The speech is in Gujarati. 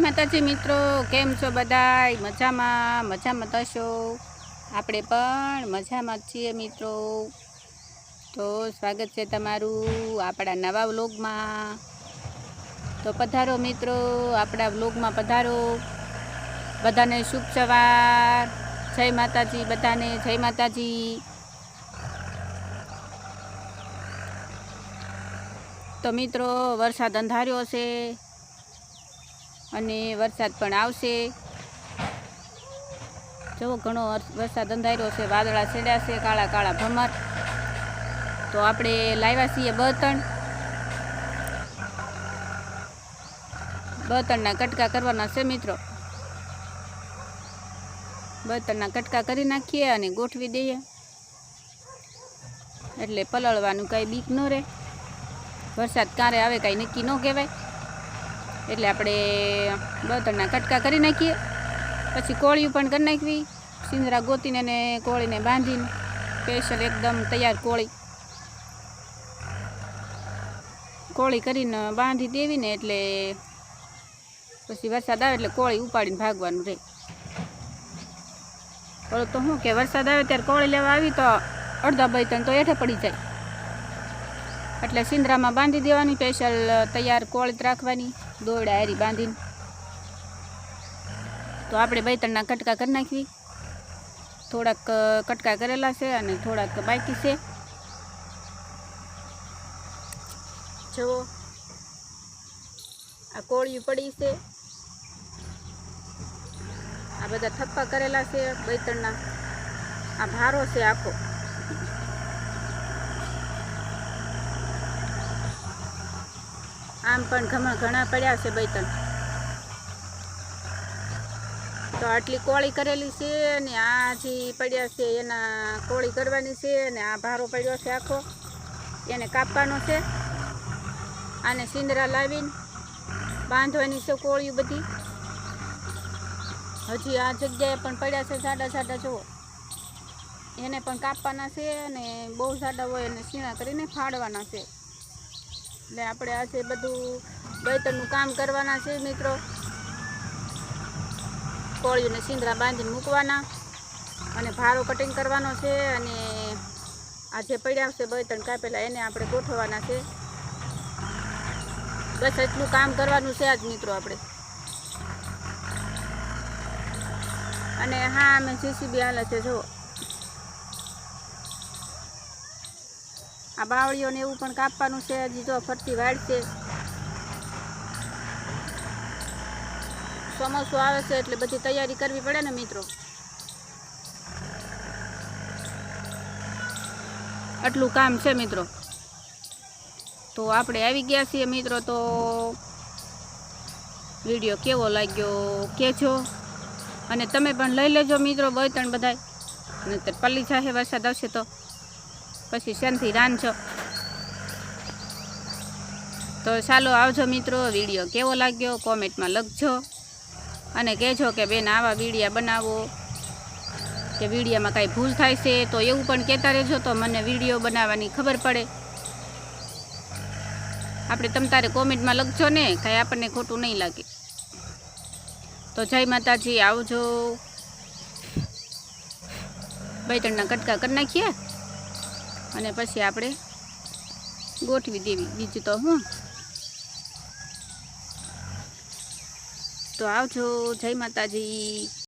માતાજી મિત્રો, કેમ છો બધાય? મજામાં થશો? આપણે પણ મજામાં છીએ મિત્રો. તો સ્વાગત છે તમારું આપણા નવા વ્લોગમાં. તો પધારો મિત્રો, આપણા વ્લોગમાં પધારો. બધાને શુભ સવાર, જય માતાજી. બધાને જય માતાજી. તો મિત્રો, વરસાદ અંધાર્યો છે અને વરસાદ પણ આવશે. જો ઘણો વરસાદ અંધાર્યો છે, વાદળા છેડ્યા છે, કાળા કાળા ભમર. તો આપણે લાવ્યા છીએ બળતણના કટકા કરવાના છે મિત્રો. બળતણના કટકા કરી નાખીએ અને ગોઠવી દઈએ, એટલે પલળવાનું કાંઈ બીક ન રહે. વરસાદ ક્યારે આવે કાંઈ નક્કી ન કહેવાય, એટલે આપણે બળતણના કટકા કરી નાખીએ. પછી કોળિયું પણ કરી નાખવી, સિંદરા ગોતીને ને કોળીને બાંધીને સ્પેશિયલ એકદમ તૈયાર કોળી કરીને બાંધી દેવીને, એટલે પછી વરસાદ આવે એટલે કોળી ઉપાડીને ભાગવાનું રહે. પણ તો શું કે વરસાદ આવે ત્યારે કોળી લેવા આવી તો અડધા બળતણ તો હેઠે પડી જાય, એટલે સિંદરામાં બાંધી દેવાની, સ્પેશિયલ તૈયાર કોળી રાખવાની દોરડા હારી બાંધીને. તો આપણે બળતણના કટકા કરી નાખવી. થોડાક કટકા કરેલા છે અને થોડાક બાકી છે. જુઓ, આ કોળિયું પડી છે, આ બધા થપ્પા કરેલા છે બળતણના. આ ભારો છે આખો. આમ પણ ઘણા પડ્યા છે બળતણ. તો આટલી કોળી કરેલી છે અને આ જે પડ્યા છે એના કોળી કરવાની છે, અને આ ભારો પડ્યો છે આખો, એને કાપવાનો છે. આને સિંદરા લાવીને બાંધવાની છે કોળીઓ બધી. હજી આ જગ્યાએ પણ પડ્યા છે જાડા જુઓ, એને પણ કાપવાના છે, અને બહુ જાડા હોય એને સીણા કરીને ફાડવાના છે. એટલે આપણે આજે બધું બળતણનું કામ કરવાના છે મિત્રો. કોળીઓને સિંદરા બાંધીને મૂકવાના, અને ભારો કટિંગ કરવાનો છે, અને આ જે પડ્યા છે બળતણ કાપેલા એને આપણે ગોઠવવાના છે. બસ એટલું કામ કરવાનું છે આજ મિત્રો આપણે. અને હા, અમે જીસીબી હાલે છે જુઓ. આ બાવળીઓને એવું પણ કાપવાનું છે હજી. જો ફરતી વાડ છે, ચોમાસું આવે છે એટલે બધી તૈયારી કરવી પડે ને મિત્રો. આટલું કામ છે મિત્રો. તો આપણે આવી ગયા છીએ મિત્રો. તો વિડીયો કેવો લાગ્યો કહેજો, અને તમે પણ લઈ લેજો મિત્રો બળતણ બધાય. નહીંતર પલ્લી જાહે, વરસાદ આવશે તો પછી શાંતિ રાંધજો. તો ચાલો આવજો મિત્રો. વિડીયો કેવો લાગ્યો કોમેન્ટમાં લખજો, અને કહેજો કે બેન આવા વિડીયા બનાવો, કે વિડીયામાં કાંઈ ભૂલ થાય છે તો એવું પણ કહેતા રહેજો, તો મને વિડીયો બનાવવાની ખબર પડે. આપણે તમ તારે કોમેન્ટમાં લખજો ને, કાંઈ આપણને ખોટું નહીં લાગે. તો જય માતાજી, આવજો. બળતણના કટકા કરી નાખીએ અને પછી આપણે ગોઠવી દેવી, બીજું તો હું. તો આવજો, જય માતાજી.